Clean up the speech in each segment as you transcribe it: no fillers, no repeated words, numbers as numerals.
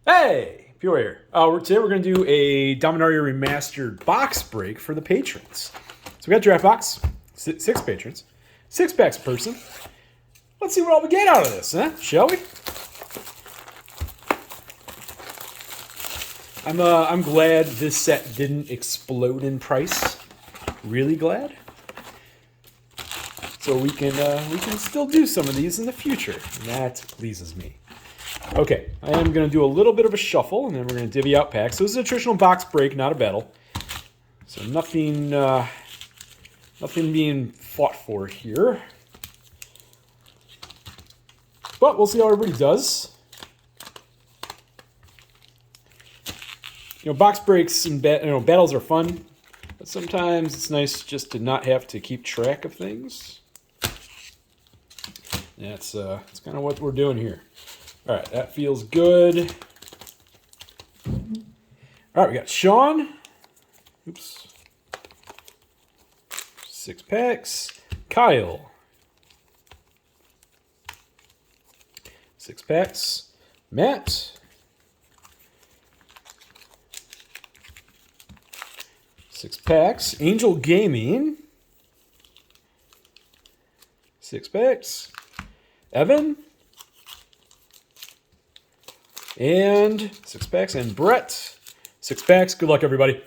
Hey, Pure here. Today we're going to do a Dominaria Remastered box break for the patrons. So we got draft box, six patrons, 6 packs per person. Let's see what all we get out of this, huh? Shall we? I'm glad this set didn't explode in price. Really glad. So we can still do some of these in the future. And that pleases me. Okay, I am going to do a little bit of a shuffle, and then we're going to divvy out packs. So this is a traditional box break, not a battle. So nothing being fought for here. But we'll see how everybody does. You know, box breaks and battles are fun, but sometimes it's nice just to not have to keep track of things. That's kind of what we're doing here. All right, that feels good. All right, we got Sean. Oops. 6 packs. Kyle. 6 packs. Matt. 6 packs. Angel Gaming. 6 packs. Evan. And 6 packs. And Brett. 6 packs. Good luck, everybody.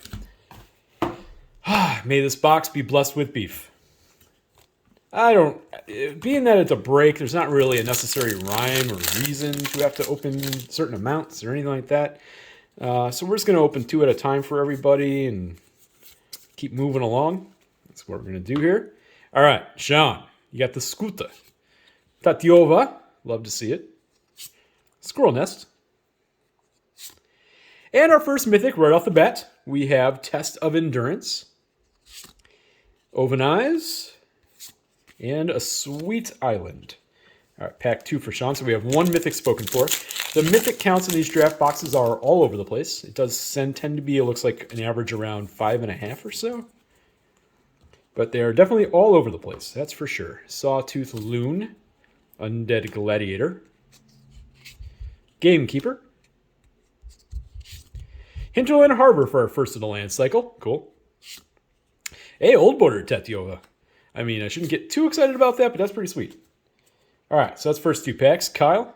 May this box be blessed with beef. Being that it's a break, there's not really a necessary rhyme or reason to have to open certain amounts or anything like that. So we're just going to open 2 at a time for everybody and keep moving along. That's what we're going to do here. All right, Sean, you got the Skuta. Tatiova, love to see it. Squirrel Nest. And our first mythic right off the bat, we have Test of Endurance, Oven Eyes, and a Sweet Island. All right, pack 2 for Sean. So we have 1 mythic spoken for. The mythic counts in these draft boxes are all over the place. It does tend to be, it looks like, an average around 5.5 or so. But they are definitely all over the place, that's for sure. Sawtooth Loon, Undead Gladiator, Gamekeeper, Hinterland Harbor for our first of the land cycle. Cool. Hey, Old Border Tetiova. I mean, I shouldn't get too excited about that, but that's pretty sweet. All right, so that's first 2 packs. Kyle.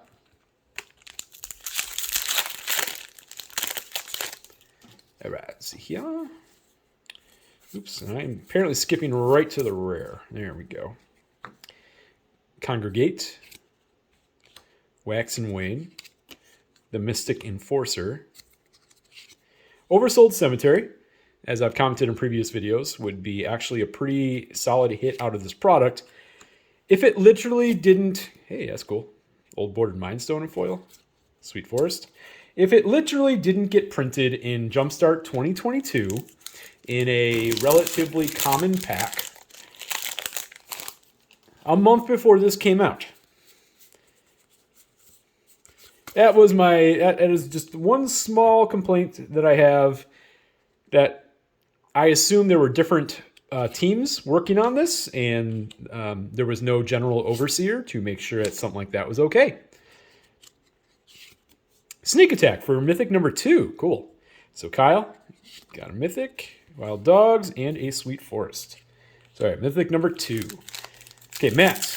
All right, let's see here. Oops, and I'm apparently skipping right to the rare. There we go. Congregate. Wax and Wane. The Mystic Enforcer. Oversold Cemetery, as I've commented in previous videos, would be actually a pretty solid hit out of this product. If it literally didn't... Hey, that's cool. Old Bordered Mindstone and foil. Sweet Forest. If it literally didn't get printed in Jumpstart 2022 in a relatively common pack a month before this came out, that is just one small complaint that I have, that I assume there were different teams working on this, and there was no general overseer to make sure that something like that was okay. Sneak Attack for Mythic number 2. Cool. So Kyle, got a Mythic, Wild Dogs, and a Sweet Forest. Sorry, Mythic number 2. Okay, Matt.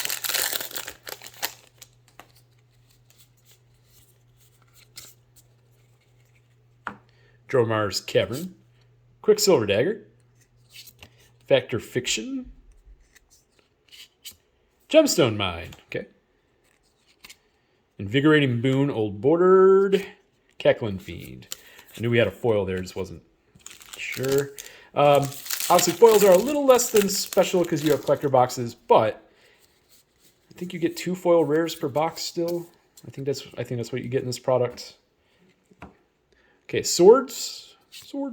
Dromar's Cavern, Quicksilver Dagger, Factor Fiction, Gemstone Mine, okay. Invigorating Boon, Old Bordered, Cackling Fiend. I knew we had a foil there, just wasn't sure. Obviously, foils are a little less than special because you have collector boxes, but I think you get 2 foil rares per box still. I think that's what you get in this product. Okay, Swords. Squirrel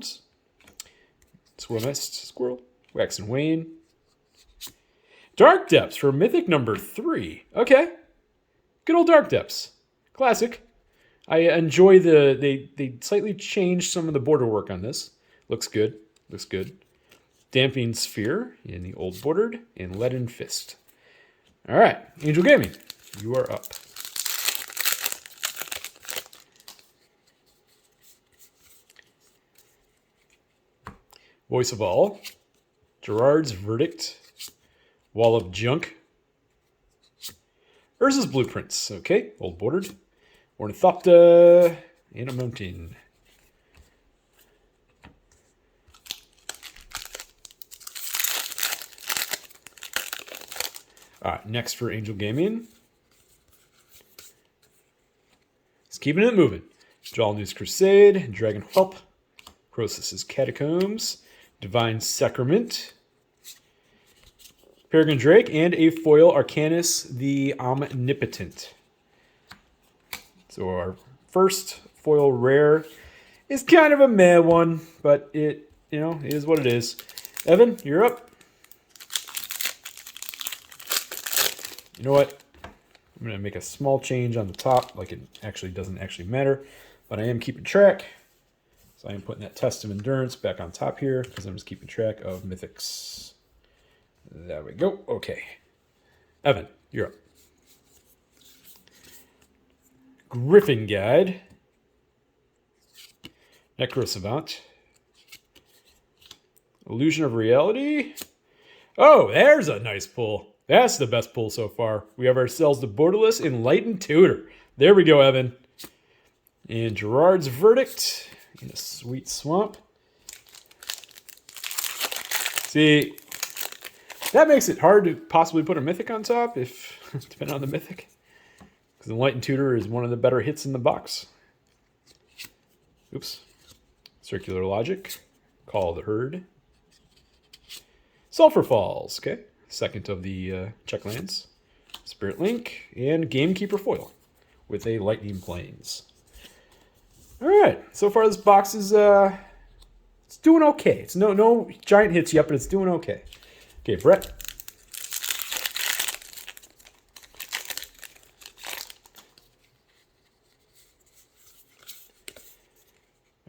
Nest, Squirrel. Wax and Wane. Dark Depths for Mythic number 3. Okay. Good old Dark Depths. Classic. I enjoy they slightly changed some of the border work on this. Looks good. Damping Sphere in the Old Bordered, and Leaden Fist. All right, Angel Gaming, you are up. Voice of All, Gerard's Verdict, Wall of Junk, Urza's Blueprints, okay, old bordered, Ornithopter, and a mountain. All right, next for Angel Gaming. It's keeping it moving. Jalnu's Crusade, Dragon Whelp, Crosis's Catacombs, Divine Sacrament, Peregrine Drake, and a foil Arcanus the Omnipotent. So our first foil rare is kind of a meh one, but it, it is what it is. Evan, you're up. You know what? I'm going to make a small change on the top, like it actually doesn't actually matter, but I am keeping track. So I am putting that Test of Endurance back on top here because I'm just keeping track of mythics. There we go. Okay. Evan, you're up. Griffin Guide. Necrosavant. Illusion of Reality. Oh, there's a nice pull. That's the best pull so far. We have ourselves the Borderless Enlightened Tutor. There we go, Evan. And Gerard's Verdict. And a sweet swamp. See, that makes it hard to possibly put a mythic on top, if depending on the mythic. Because Enlightened Tutor is one of the better hits in the box. Oops. Circular Logic. Call of the Herd. Sulphur Falls, okay. Second of the check lands. Spirit Link, and Gamekeeper Foil with a Lightning Plains. Alright, so far this box is it's doing okay. It's no giant hits yet, but it's doing okay. Okay, Brett.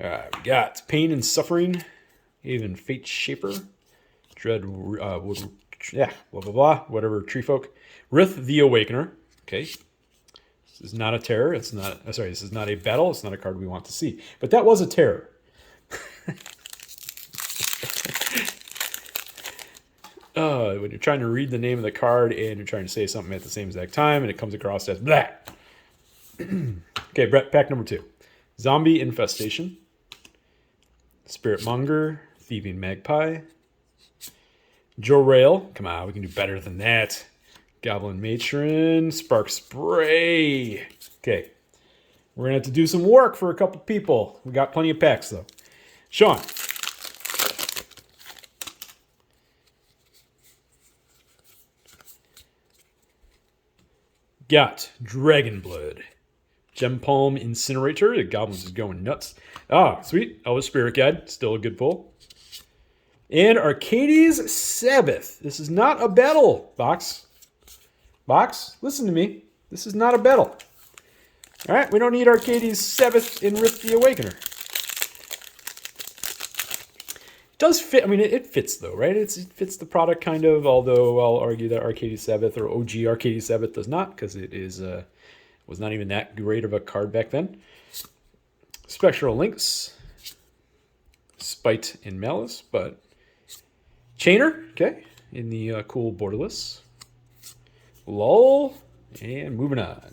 Alright, we got Pain and Suffering, even Fate Shaper, Dread blah blah blah, whatever, Tree Folk. Rith the Awakener. Okay. This is not a terror. It's not, sorry, this is not a battle. It's not a card we want to see. But that was a terror. When you're trying to read the name of the card and you're trying to say something at the same exact time and it comes across as blah. Okay, Brett, pack number 2. Zombie Infestation. Spirit Monger. Thieving Magpie. Joe Rail. Come on, we can do better than that. Goblin Matron. Spark Spray. Okay. We're going to have to do some work for a couple people. We got plenty of packs, though. Sean. Got Dragon Blood. Gem Palm Incinerator. The Goblins is going nuts. Ah, sweet. Elvish Spirit Guide. Still a good pull. And Arcades Sabbath. This is not a battle, Box. Box, listen to me. This is not a battle. All right, we don't need Arcades Sabbath in Rift the Awakener. It does fit. I mean, it fits, though, right? It fits the product, kind of, although I'll argue that Arcades Sabbath or OG Arcades Sabbath does not, because it is was not even that great of a card back then. Spectral Links. Spite and Malice, but Chainer, okay, in the cool Borderless. Lull, and moving on.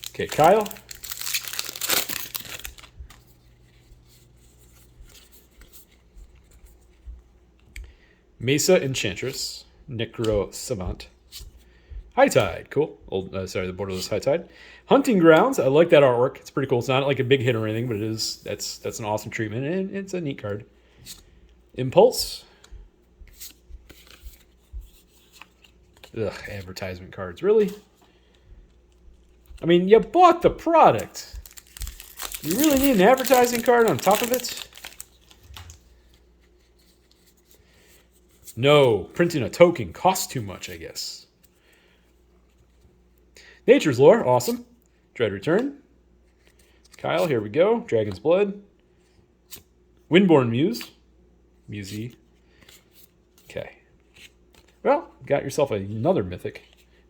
Okay, Kyle. Mesa Enchantress, Necro Savant. High Tide, cool. Sorry, the Borderless High Tide. Hunting Grounds, I like that artwork. It's pretty cool. It's not like a big hit or anything, but it is. That's an awesome treatment, and it's a neat card. Impulse. Ugh, advertisement cards, really? I mean, you bought the product. You really need an advertising card on top of it? No, printing a token costs too much, I guess. Nature's Lore, awesome. Dread Return. Kyle, here we go. Dragon's Blood. Windborne Muse. Musey. Okay. Well, got yourself another mythic.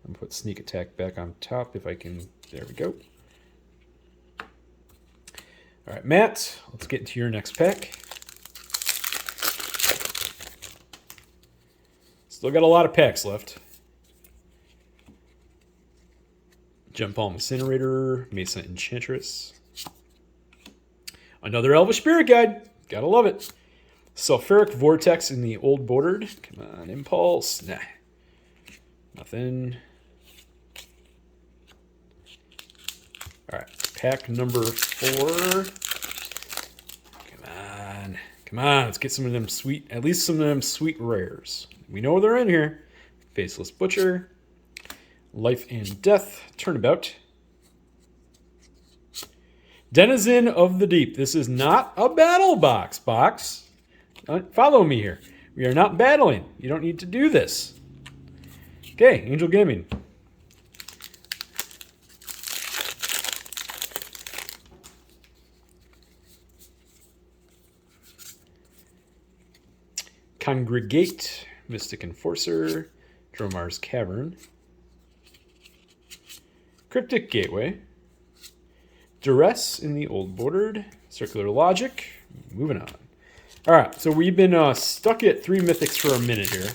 I'm going to put Sneak Attack back on top if I can. There we go. All right, Matt, let's get into your next pack. Still got a lot of packs left. Gem Palm Incinerator, Mesa Enchantress. Another Elvish Spirit Guide. Gotta love it. Sulfuric Vortex in the Old Bordered. Come on, Impulse. Nah. Nothing. All right, pack number 4. Come on. Come on, let's get some of them sweet, at least some of them sweet rares. We know they're in here. Faceless Butcher. Life and Death. Turnabout. Denizen of the Deep. This is not a battle box. Follow me here. We are not battling. You don't need to do this. Okay, Angel Gaming. Congregate, Mystic Enforcer, Dromar's Cavern, Cryptic Gateway, Duress in the Old Bordered, Circular Logic. Moving on. All right, so we've been stuck at 3 mythics for a minute here.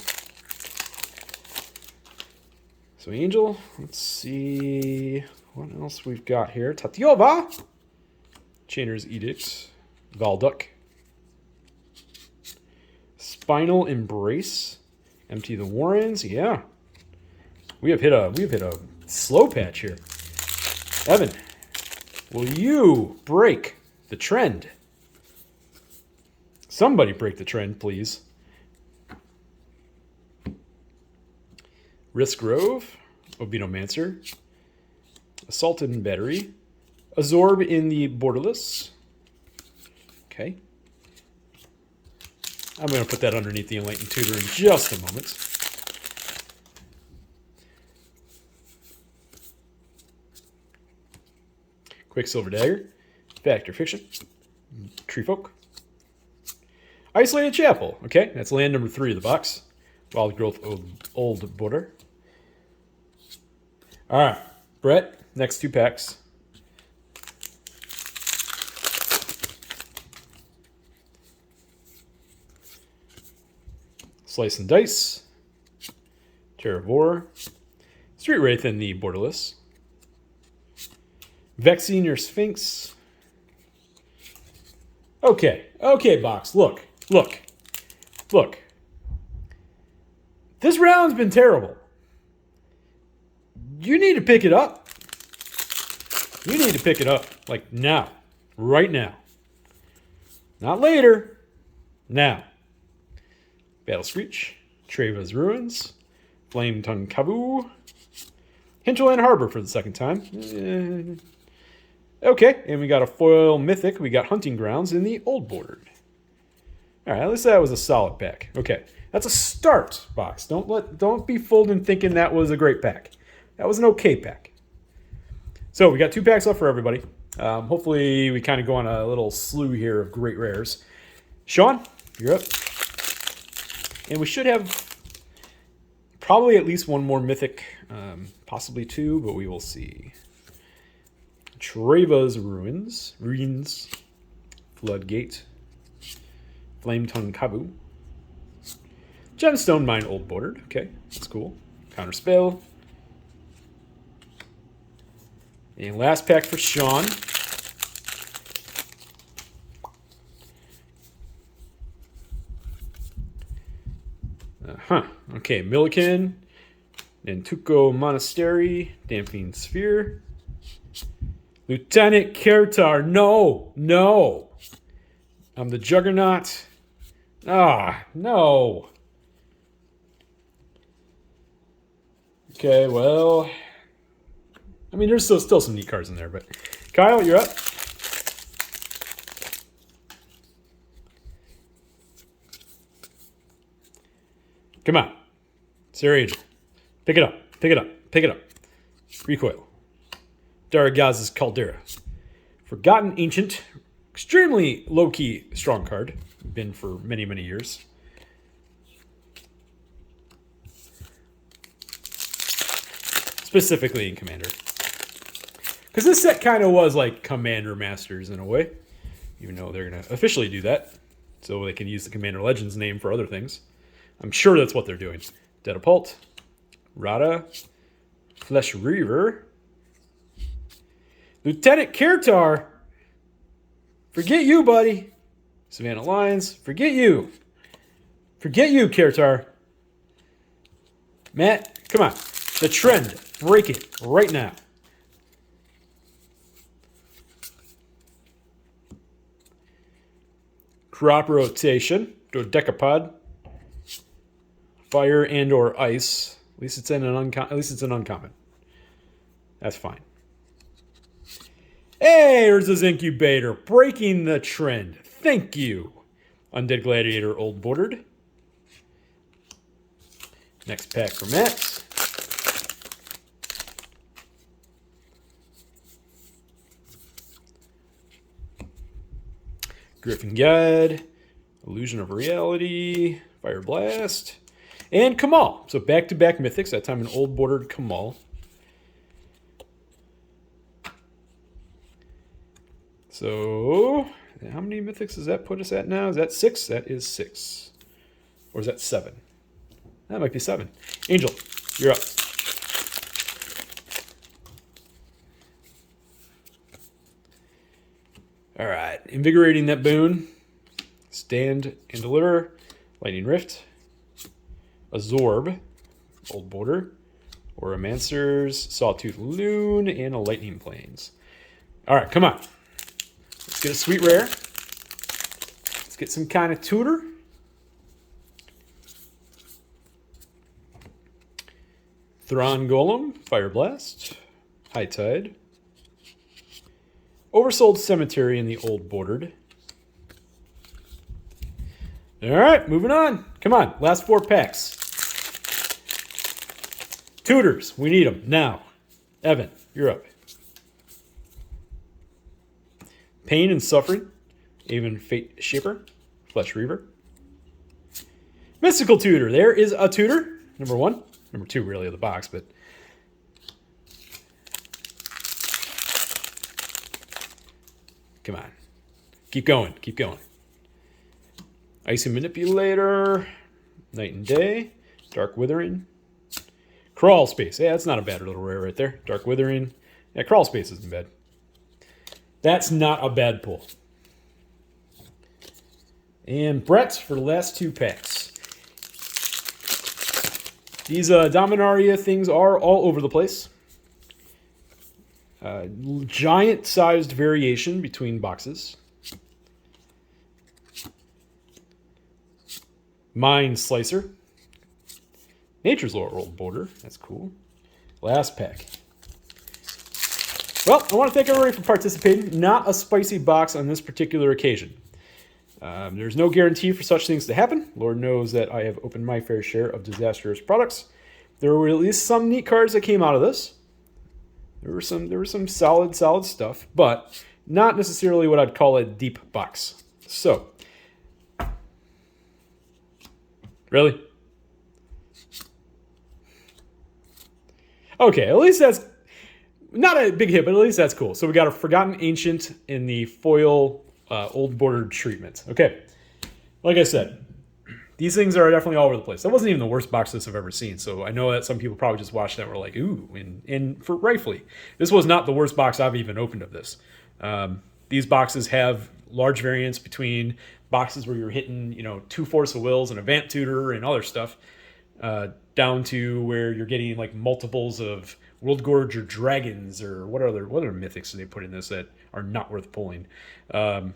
So Angel, let's see what else we've got here. Tatiova, Chainer's Edict, Valduk, Spinal Embrace, Empty the Warrens. Yeah, we have hit a slow patch here. Evan, will you break the trend? Somebody break the trend, please. Risk Grove, Obenomancer, Assaulted and Battery, Azorb in the Borderless. Okay. I'm going to put that underneath the Enlightened Tutor in just a moment. Quicksilver Dagger, Factor Fiction, Treefolk, Isolated Chapel. Okay, that's land number 3 of the box. Wild Growth Old Border. All right, Brett, next 2 packs. Slice and Dice, Terravor, Street Wraith in the Borderless, Vexing your Sphinx. Okay, box, look. This round's been terrible. You need to pick it up. You need to pick it up, like now, right now. Not later, now. Battle Screech, Treva's Ruins, Flame Tongue Kavu, Hinterland Harbor for the second time. Okay, and we got a foil mythic. We got Hunting Grounds in the Old Bordered. All right, at least that was a solid pack. Okay, that's a start box. Don't be fooled in thinking that was a great pack. That was an okay pack. So we got 2 packs left for everybody. Hopefully we kind of go on a little slew here of great rares. Sean, you're up. And we should have probably at least 1 more mythic, possibly 2, but we will see. Treva's Ruins, Floodgate, Flame Tongue Kavu, Gemstone Mine Old Bordered. Okay, that's cool. Counterspell. And last pack for Sean. Okay, Milliken, Nantuko Monastery, Damping Sphere, Lieutenant Kertar. No. I'm the Juggernaut. No. Okay, well, I mean, there's still some neat cards in there, but Kyle, you're up. Come on. Sarah Angel. Pick it up. Recoil. Daragaz's Caldera. Forgotten Ancient. Extremely low-key strong card. Been for many, many years. Specifically in Commander. Because this set kind of was like Commander Masters in a way. even though they're going to officially do that, so they can use the Commander Legends name for other things. I'm sure that's what they're doing. Dedapult, Rada, Flesh Reaver, Lieutenant Kirtar. Forget you, buddy. Savannah Lions, forget you. Forget you, Kirtar. Matt, come on. The trend. Break it right now. Crop rotation. Dodecapod. Fire and or ice. At least it's an uncommon. That's fine. Hey, there's this incubator. Breaking the trend. Thank you. Undead Gladiator Old Bordered. Next pack for Matt. Griffin Guide, Illusion of Reality, Fire Blast, and Kamal. So back-to-back mythics, that time an Old Bordered Kamal. So, how many mythics does that put us at now? Is that 6? That is 6. Or is that 7? That might be 7. Angel, you're up. All right, Invigorating That Boon, Stand and Deliver, Lightning Rift, Absorb, Old Border, Oromancer's Sawtooth Loon, and a Lightning Plains. All right, come on. Let's get a sweet rare. Let's get some kind of tutor. Thron Golem, Fire Blast, High Tide, Oversold Cemetery in the Old Bordered. All right, moving on. Come on, last 4 packs. Tutors, we need them now. Evan, you're up. Pain and Suffering, Aven Fate Shaper, Flesh Reaver. Mystical Tutor, there is a tutor. Number 1. Number 2, really, of the box, but... Come on. Keep going. Keep going. Icy Manipulator. Night and Day. Dark Withering. Crawl Space. Yeah, that's not a bad little rare right there. Dark Withering. Yeah, Crawl Space isn't bad. That's not a bad pull. And Brett for the last 2 packs. These Dominaria things are all over the place. Giant-sized variation between boxes. Mind Slicer. Nature's Lore Old Border. That's cool. Last pack. Well, I want to thank everybody for participating. Not a spicy box on this particular occasion. There's no guarantee for such things to happen. Lord knows that I have opened my fair share of disastrous products. There were at least some neat cards that came out of this. There were some solid stuff, but not necessarily what I'd call a deep box. So, really? Okay, at least that's not a big hit, but at least that's cool. So we got a Forgotten Ancient in the foil Old Bordered treatment. Okay, like I said, these things are definitely all over the place. That wasn't even the worst box list I've ever seen. So I know that some people probably just watched that and were like, ooh, and for rightfully. This was not the worst box I've even opened of this. These boxes have large variance between boxes where you're hitting, 2 Force of Wills and a Vamp Tutor and other stuff, down to where you're getting like multiples of World Gorge or Dragons or what other mythics do they put in this that are not worth pulling. And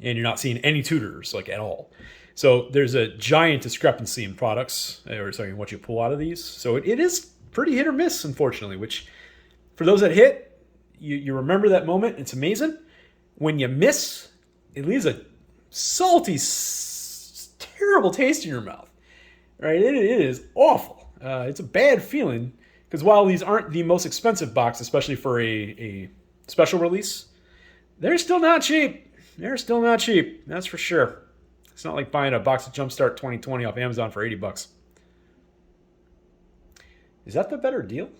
you're not seeing any tutors like at all. So there's a giant discrepancy in products, or sorry, in what you pull out of these. So it is pretty hit or miss, unfortunately, which for those that hit, you remember that moment. It's amazing. When you miss, it leaves a salty, terrible taste in your mouth. Right? It is awful. It's a bad feeling because while these aren't the most expensive box, especially for a special release, they're still not cheap. They're still not cheap. That's for sure. It's not like buying a box of Jumpstart 2020 off Amazon for $80. Is that the better deal?